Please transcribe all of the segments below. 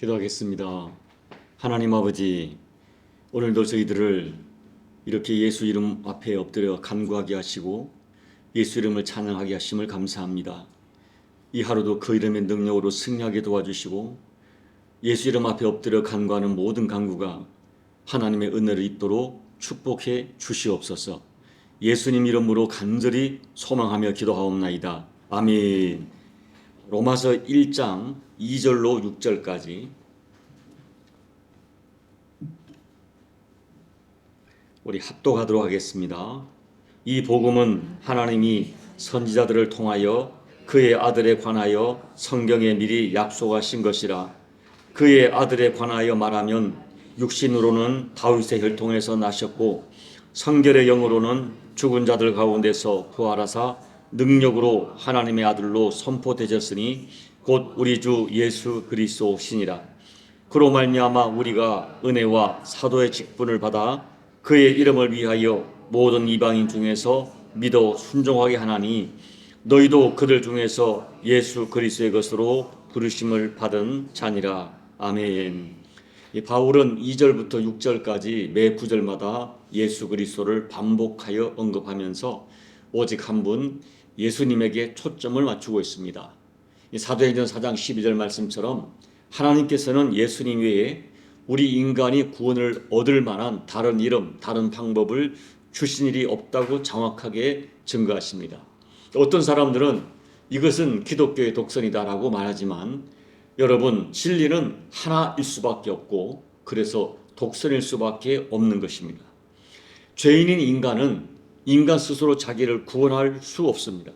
기도하겠습니다. 하나님 아버지, 오늘도 저희들을 이렇게 예수 이름 앞에 엎드려 간구하게 하시고 예수 이름을 찬양하게 하심을 감사합니다. 이 하루도 그 이름의 능력으로 승리하게 도와주시고 예수 이름 앞에 엎드려 간구하는 모든 간구가 하나님의 은혜를 입도록 축복해 주시옵소서. 예수님 이름으로 간절히 소망하며 기도하옵나이다. 아멘. 로마서 1장 2절로 6절까지 우리 합독하도록 하겠습니다. 이 복음은 하나님이 선지자들을 통하여 그의 아들에 관하여 성경에 미리 약속하신 것이라. 그의 아들에 관하여 말하면 육신으로는 다윗의 혈통에서 나셨고 성결의 영으로는 죽은 자들 가운데서 부활하사 능력으로 하나님의 아들로 선포되셨으니 곧 우리 주 예수 그리스도시니라. 그로 말미암아 우리가 은혜와 사도의 직분을 받아 그의 이름을 위하여 모든 이방인 중에서 믿어 순종하게 하나니 너희도 그들 중에서 예수 그리스도의 것으로 부르심을 받은 자니라. 아멘. 바울은 2절부터 6절까지 매 구절마다 예수 그리스도를 반복하여 언급하면서 오직 한 분 예수님에게 초점을 맞추고 있습니다. 사도행전 4장 12절 말씀처럼 하나님께서는 예수님 외에 우리 인간이 구원을 얻을 만한 다른 이름, 다른 방법을 주신 일이 없다고 정확하게 증거하십니다. 어떤 사람들은 이것은 기독교의 독선이다라고 말하지만 여러분, 진리는 하나일 수밖에 없고 그래서 독선일 수밖에 없는 것입니다. 죄인인 인간은 인간 스스로 자기를 구원할 수 없습니다.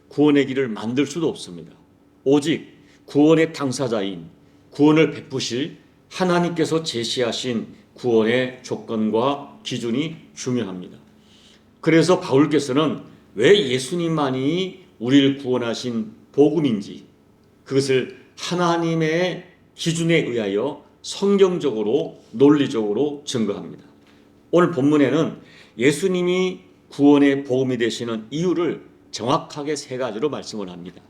구원의 길을 만들 수도 없습니다. 오직 구원의 당사자인 구원을 베푸실 하나님께서 제시하신 구원의 조건과 기준이 중요합니다. 그래서 바울께서는 왜 예수님만이 우리를 구원하신 복음인지 그것을 하나님의 기준에 의하여 성경적으로 논리적으로 증거합니다. 오늘 본문에는 예수님이 구원의 복음이 되시는 이유를 정확하게 세 가지로 말씀을 합니다.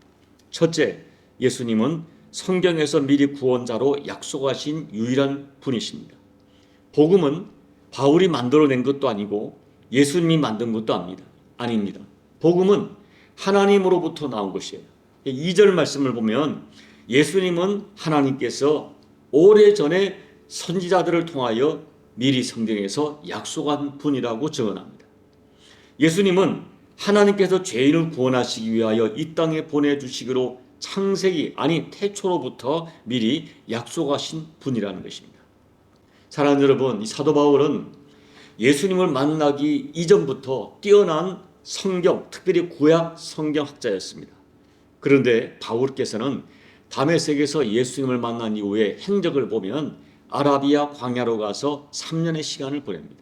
첫째, 예수님은 성경에서 미리 구원자로 약속하신 유일한 분이십니다. 복음은 바울이 만들어낸 것도 아니고 예수님이 만든 것도 아닙니다. 복음은 하나님으로부터 나온 것이에요. 2절 말씀을 보면 예수님은 하나님께서 오래전에 선지자들을 통하여 미리 성경에서 약속한 분이라고 증언합니다. 예수님은 하나님께서 죄인을 구원하시기 위하여 이 땅에 보내주시기로 창세기 아니 태초로부터 미리 약속하신 분이라는 것입니다. 사랑하는 여러분, 이 사도 바울은 예수님을 만나기 이전부터 뛰어난 성경, 특별히 구약 성경학자였습니다. 그런데 바울께서는 다메섹에서 예수님을 만난 이후에 행적을 보면 아라비아 광야로 가서 3년의 시간을 보냅니다.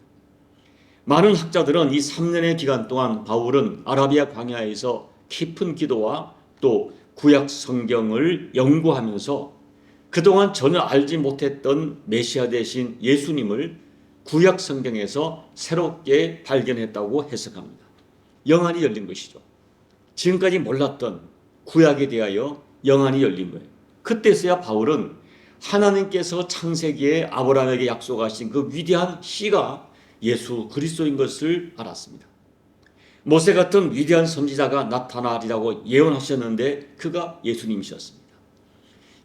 많은 학자들은 이 3년의 기간 동안 바울은 아라비아 광야에서 깊은 기도와 또 구약 성경을 연구하면서 그동안 전혀 알지 못했던 메시아 되신 예수님을 구약 성경에서 새롭게 발견했다고 해석합니다. 영안이 열린 것이죠. 지금까지 몰랐던 구약에 대하여 영안이 열린 거예요. 그때서야 바울은 하나님께서 창세기에 아브라함에게 약속하신 그 위대한 씨가 예수 그리스도인 것을 알았습니다. 모세 같은 위대한 선지자가 나타나리라고 예언하셨는데 그가 예수님이셨습니다.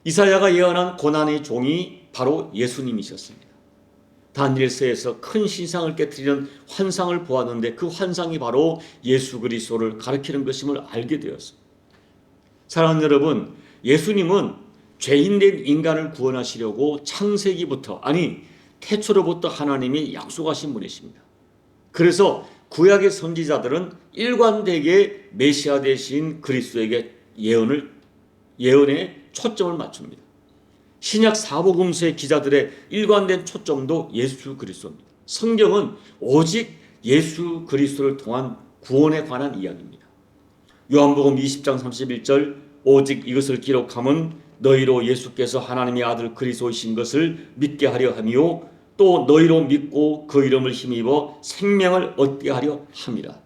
이사야가 예언한 고난의 종이 바로 예수님이셨습니다. 다니엘서에서 큰 신상을 깨뜨리는 환상을 보았는데 그 환상이 바로 예수 그리스도를 가리키는 것임을 알게 되었습니다. 사랑하는 여러분, 예수님은 죄인된 인간을 구원하시려고 창세기부터 아니 태초로부터 하나님이 약속하신 분이십니다. 그래서 구약의 선지자들은 일관되게 메시아 되신 그리스도에게 예언에 초점을 맞춥니다. 신약 사복음서의 기자들의 일관된 초점도 예수 그리스도입니다. 성경은 오직 예수 그리스도를 통한 구원에 관한 이야기입니다. 요한복음 20장 31절 오직 이것을 기록함은 너희로 예수께서 하나님의 아들 그리스도이신 것을 믿게 하려 하며 또 너희로 믿고 그 이름을 힘입어 생명을 얻게 하려 함이라.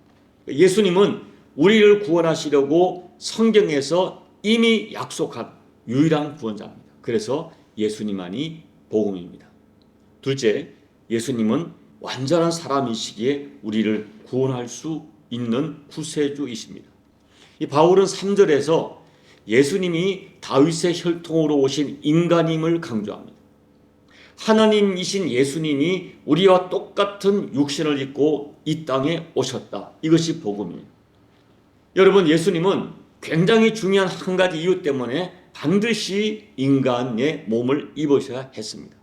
예수님은 우리를 구원하시려고 성경에서 이미 약속한 유일한 구원자입니다. 그래서 예수님만이 복음입니다. 둘째, 예수님은 완전한 사람이시기에 우리를 구원할 수 있는 구세주이십니다. 이 바울은 3절에서 예수님이 다윗의 혈통으로 오신 인간임을 강조합니다. 하나님이신 예수님이 우리와 똑같은 육신을 입고 이 땅에 오셨다. 이것이 복음이에요. 여러분, 예수님은 굉장히 중요한 한 가지 이유 때문에 반드시 인간의 몸을 입으셔야 했습니다.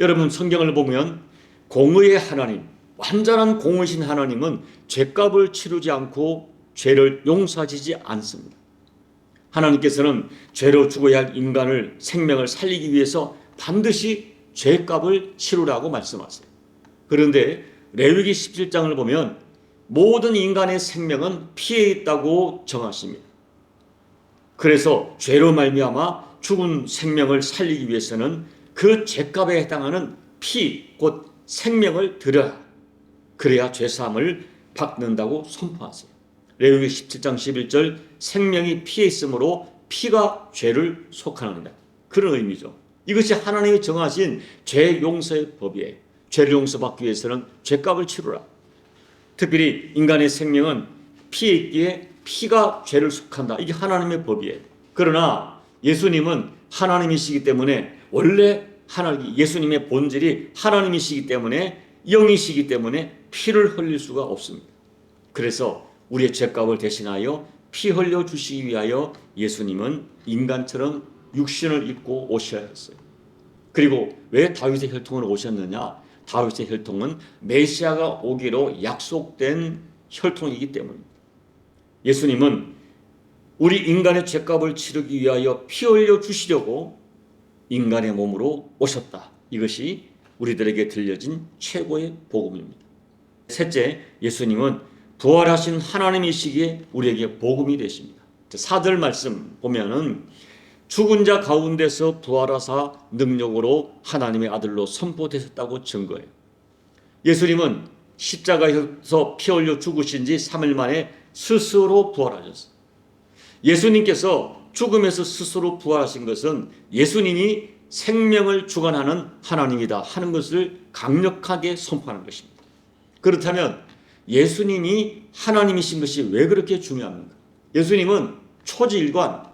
여러분, 성경을 보면 공의의 하나님, 완전한 공의신 하나님은 죄값을 치르지 않고 죄를 용서하지 않습니다. 하나님께서는 죄로 죽어야 할 인간을 생명을 살리기 위해서 반드시 죄값을 치르라고 말씀하세요. 그런데 레위기 17장을 보면 모든 인간의 생명은 피에 있다고 정하십니다. 그래서 죄로 말미암아 죽은 생명을 살리기 위해서는 그 죄값에 해당하는 피, 곧 생명을 드려라. 그래야 죄사함을 받는다고 선포하세요. 레위기 17장 11절 생명이 피에 있으므로 피가 죄를 속하느니라. 그런 의미죠. 이것이 하나님이 정하신 죄 용서의 법이에요. 죄를 용서받기 위해서는 죄값을 치르라. 특별히 인간의 생명은 피에 있기에 피가 죄를 속한다. 이게 하나님의 법이에요. 그러나 예수님은 하나님이시기 때문에 원래 예수님의 본질이 하나님이시기 때문에 영이시기 때문에 피를 흘릴 수가 없습니다. 그래서 우리의 죄값을 대신하여 피 흘려 주시기 위하여 예수님은 인간처럼 육신을 입고 오셔야 했어요. 그리고 왜 다윗의 혈통으로 오셨느냐? 다윗의 혈통은 메시아가 오기로 약속된 혈통이기 때문입니다. 예수님은 우리 인간의 죄값을 치르기 위하여 피 흘려 주시려고 인간의 몸으로 오셨다. 이것이 우리들에게 들려진 최고의 복음입니다. 셋째, 예수님은 부활하신 하나님이시기에 우리에게 복음이 되십니다. 4절 말씀 보면은 죽은 자 가운데서 부활하사 능력으로 하나님의 아들로 선포되셨다고 증거해요. 예수님은 십자가에서 피 흘려 죽으신 지 3일 만에 스스로 부활하셨어요. 예수님께서 죽음에서 스스로 부활하신 것은 예수님이 생명을 주관하는 하나님이다 하는 것을 강력하게 선포하는 것입니다. 그렇다면 예수님이 하나님이신 것이 왜 그렇게 중요합니까? 예수님은 초지일관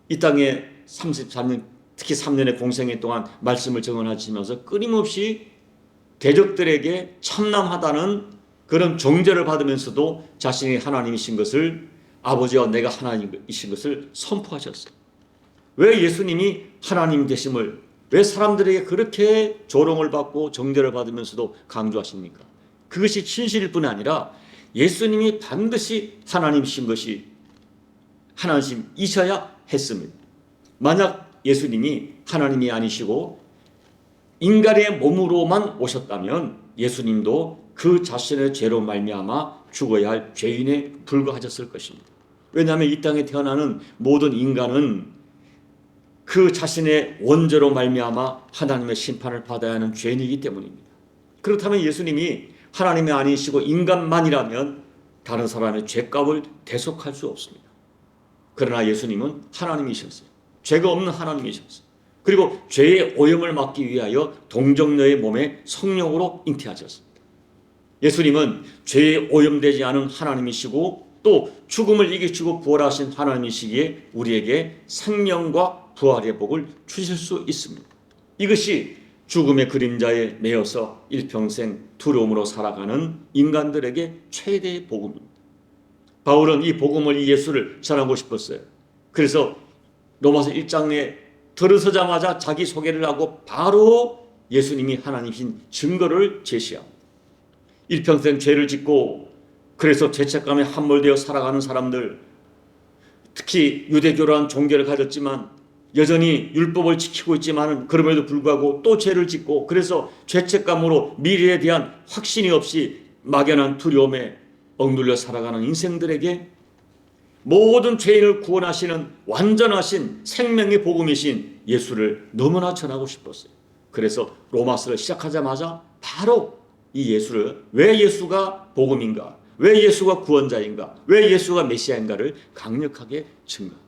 이 땅에 33년, 특히 3년의 공생애 동안 말씀을 증언하시면서 끊임없이 대적들에게 참남하다는 그런 정죄를 받으면서도 자신이 하나님이신 것을, 아버지와 내가 하나님이신 것을 선포하셨어요. 왜 예수님이 하나님 되심을, 왜 사람들에게 그렇게 조롱을 받고 정죄를 받으면서도 강조하십니까? 그것이 진실일 뿐 아니라 예수님이 반드시 하나님이신 것이 하나님이셔야 했습니다. 만약 예수님이 하나님이 아니시고 인간의 몸으로만 오셨다면 예수님도 그 자신의 죄로 말미암아 죽어야 할 죄인에 불과하셨을 것입니다. 왜냐하면 이 땅에 태어나는 모든 인간은 그 자신의 원죄로 말미암아 하나님의 심판을 받아야 하는 죄인이기 때문입니다. 그렇다면 예수님이 하나님이 아니시고 인간만이라면 다른 사람의 죄값을 대속할 수 없습니다. 그러나 예수님은 하나님이셨어요. 죄가 없는 하나님이셨어요. 그리고 죄의 오염을 막기 위하여 동정녀의 몸에 성령으로 잉태하셨습니다. 예수님은 죄에 오염되지 않은 하나님이시고 또 죽음을 이기시고 부활하신 하나님이시기에 우리에게 생명과 부활의 복을 주실 수 있습니다. 이것이 죽음의 그림자에 매여서 일평생 두려움으로 살아가는 인간들에게 최대의 복음입니다. 바울은 이 복음을, 이 예수를 전하고 싶었어요. 그래서 로마서 1장에 들어서자마자 자기 소개를 하고 바로 예수님이 하나님이신 증거를 제시합니다. 일평생 죄를 짓고 그래서 죄책감에 함몰되어 살아가는 사람들, 특히 유대교라는 종교를 가졌지만 여전히 율법을 지키고 있지만 그럼에도 불구하고 또 죄를 짓고 그래서 죄책감으로 미래에 대한 확신이 없이 막연한 두려움에 억눌려 살아가는 인생들에게 모든 죄인을 구원하시는 완전하신 생명의 복음이신 예수를 너무나 전하고 싶었어요. 그래서 로마서를 시작하자마자 바로 이 예수를, 왜 예수가 복음인가, 왜 예수가 구원자인가, 왜 예수가 메시아인가를 강력하게 증거합니다.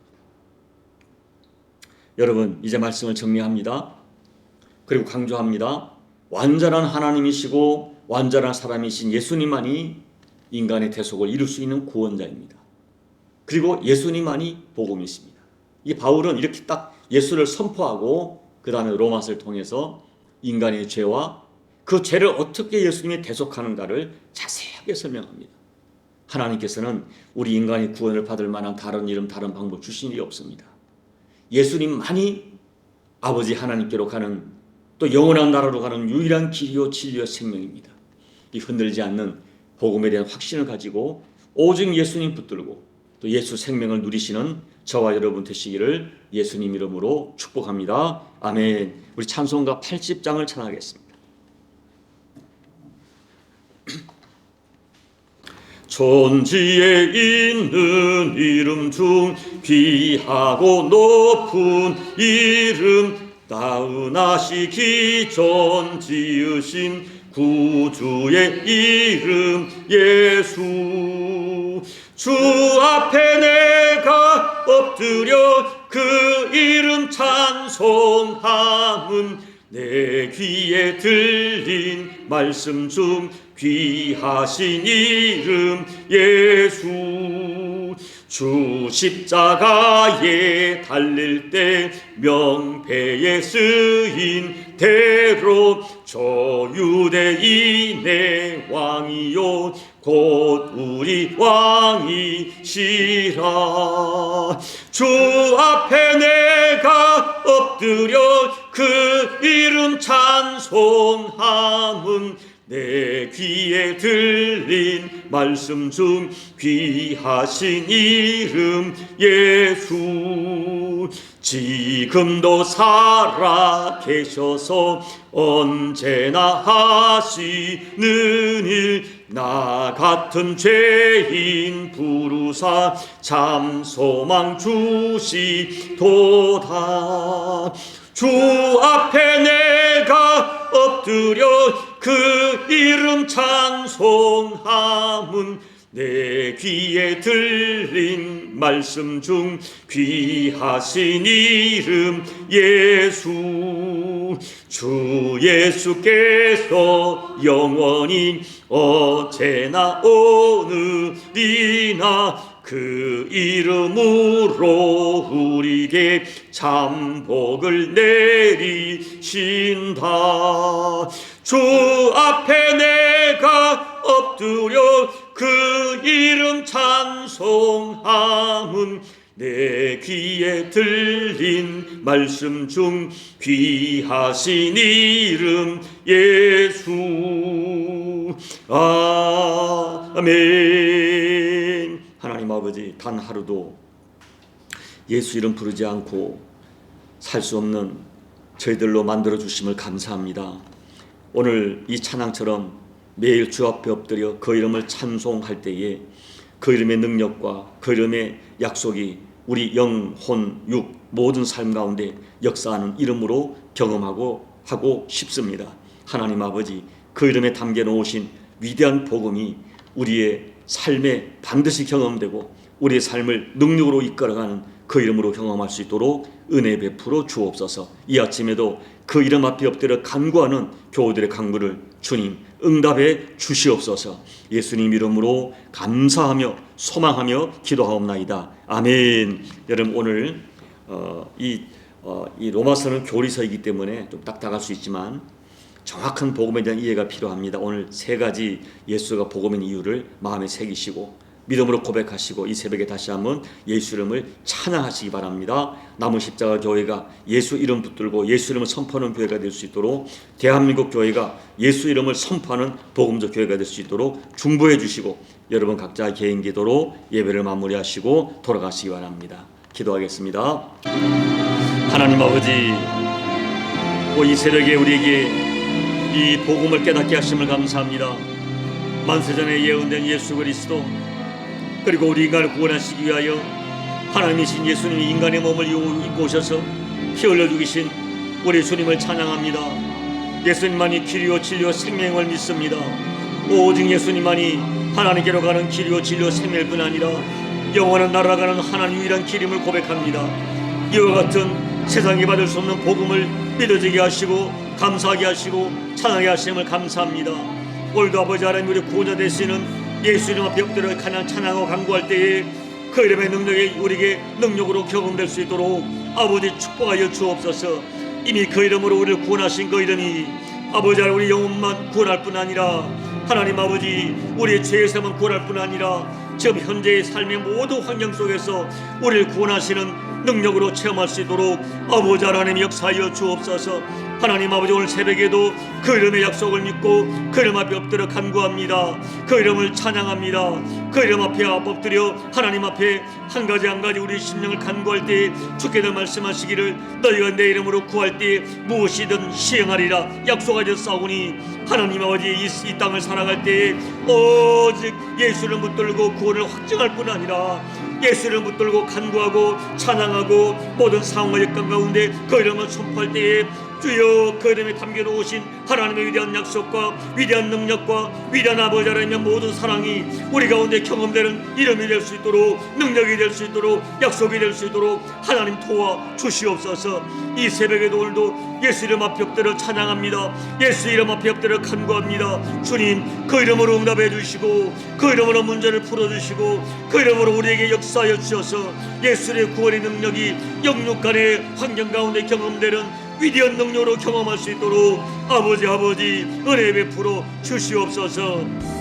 여러분, 이제 말씀을 정리합니다. 그리고 강조합니다. 완전한 하나님이시고 완전한 사람이신 예수님만이 인간의 대속을 이룰 수 있는 구원자입니다. 그리고 예수님만이 복음이십니다. 이 바울은 이렇게 딱 예수를 선포하고 그 다음에 로마서를 통해서 인간의 죄와 그 죄를 어떻게 예수님이 대속하는가를 자세하게 설명합니다. 하나님께서는 우리 인간의 구원을 받을 만한 다른 이름, 다른 방법 주신 일이 없습니다. 예수님만이 아버지 하나님께로 가는, 또 영원한 나라로 가는 유일한 길이요 진리요 생명입니다. 이 흔들리지 않는 복음에 대한 확신을 가지고 오직 예수님 붙들고 또 예수 생명을 누리시는 저와 여러분 되시기를 예수님 이름으로 축복합니다. 아멘. 우리 찬송가 80장을 찬양하겠습니다. 천지에 있는 이름 중 귀하고 높은 이름, 나은하시기 전 지으신 구주의 이름 예수. 주 앞에 내가 엎드려 그 이름 찬송함은 내 귀에 들린 말씀 중 귀하신 이름 예수. 주 십자가에 달릴 때 명패에 쓰인 대로 저 유대인의 왕이요 곧 우리 왕이시라. 주 앞에 내가 엎드려 그 이름 찬송함은 내 귀에 들린 말씀 중 귀하신 이름 예수. 지금도 살아 계셔서 언제나 하시는 일, 나 같은 죄인 부르사 참 소망 주시도다. 주 앞에 내가 엎드려 그 이름 찬송함은 내 귀에 들린 말씀 중 귀하신 이름 예수. 주 예수께서 영원히 어제나 오늘이나 그 이름으로 우리에게 참 복을 내리신다. 주 앞에 내가 엎드려 그 이름 찬송함은 내 귀에 들린 말씀 중 귀하신 이름 예수. 아멘. 하나님 아버지, 단 하루도 예수 이름 부르지 않고 살 수 없는 저희들로 만들어 주심을 감사합니다. 오늘 이 찬양처럼 매일 주 앞에 엎드려 그 이름을 찬송할 때에 그 이름의 능력과 그 이름의 약속이 우리 영, 혼, 육 모든 삶 가운데 역사하는 이름으로 경험하고 하고 싶습니다. 하나님 아버지, 그 이름에 담겨 놓으신 위대한 복음이 우리의 삶에 반드시 경험되고 우리의 삶을 능력으로 이끌어가는 그 이름으로 경험할 수 있도록 은혜 베풀어 주옵소서. 이 아침에도 그 이름 앞에 엎드려 간구하는 교우들의 간구를 주님 응답해 주시옵소서. 예수님 이름으로 감사하며 소망하며 기도하옵나이다. 아멘. 여러분, 오늘 이 로마서는 교리서이기 때문에 좀 딱딱할 수 있지만 정확한 복음에 대한 이해가 필요합니다. 오늘 세 가지 예수가 복음인 이유를 마음에 새기시고 믿음으로 고백하시고 이 새벽에 다시 한번 예수 이름을 찬양하시기 바랍니다. 남은 십자가 교회가 예수 이름 붙들고 예수 이름을 선포하는 교회가 될 수 있도록, 대한민국 교회가 예수 이름을 선포하는 복음적 교회가 될 수 있도록 중보해 주시고, 여러분 각자 개인 기도로 예배를 마무리하시고 돌아가시기 바랍니다. 기도하겠습니다. 하나님 아버지, 이 새벽에 우리에게 이 복음을 깨닫게 하심을 감사합니다. 만세전에 예언된 예수 그리스도, 그리고 우리 인간을 구원하시기 위하여 하나님이신 예수님이 인간의 몸을 입고 오셔서 피 흘려 죽이신 우리 주님을 찬양합니다. 예수님만이 길이요 진리요 생명을 믿습니다. 오직 예수님만이 하나님께로 가는 길이요 진리요 생명일 뿐 아니라 영원한 나라로 가는 하나님 유일한 길임을 고백합니다. 이와 같은 세상이 받을 수 없는 복음을 믿어지게 하시고 감사하게 하시고 찬양하게 하심을 감사합니다. 오늘도 아버지 하나님, 우리 구원자 되시는 예수 이름 앞에 엎드려 찬양하고 간구할 때에 그 이름의 능력이 우리에게 능력으로 경험될 수 있도록 아버지 축복하여 주옵소서. 이미 그 이름으로 우리를 구원하신 그 이름이 아버지 하나님, 우리 영혼만 구원할 뿐 아니라 하나님 아버지, 우리의 죄에서만 구원할 뿐 아니라 지금 현재의 삶의 모든 환경 속에서 우리를 구원하시는 능력으로 체험할 수 있도록 아버지 하나님 역사하여 주옵소서. 하나님 아버지, 오늘 새벽에도 그 이름의 약속을 믿고 그 이름 앞에 엎드려 간구합니다. 그 이름을 찬양합니다. 그 이름 앞에 엎드려 하나님 앞에 한 가지 한 가지 우리 심령을 간구할 때 주께서 말씀하시기를 너희가 내 이름으로 구할 때 무엇이든 시행하리라 약속하셨사오니, 하나님 아버지, 이 땅을 살아갈 때에 오직 예수를 붙들고 구원을 확증할 뿐 아니라 예수를 붙들고 간구하고 찬양하고 모든 상황과 역경 가운데 그 이름을 선포할 때에 주여, 그 이름에 담겨놓으신 하나님의 위대한 약속과 위대한 능력과 위대한 아버지 하나님의 모든 사랑이 우리 가운데 경험되는 이름이 될 수 있도록, 능력이 될 수 있도록, 약속이 될 수 있도록 하나님 도와 주시옵소서. 이 새벽에도 오늘도 예수 이름 앞에 엎드려 찬양합니다. 예수 이름 앞에 엎드려 간구합니다. 주님, 그 이름으로 응답해 주시고 그 이름으로 문제를 풀어주시고 그 이름으로 우리에게 역사하여 주셔서 예수의 구원의 능력이 영육간의 환경 가운데 경험되는 위대한 능력으로 경험할 수 있도록 아버지 은혜 베풀어 주시옵소서.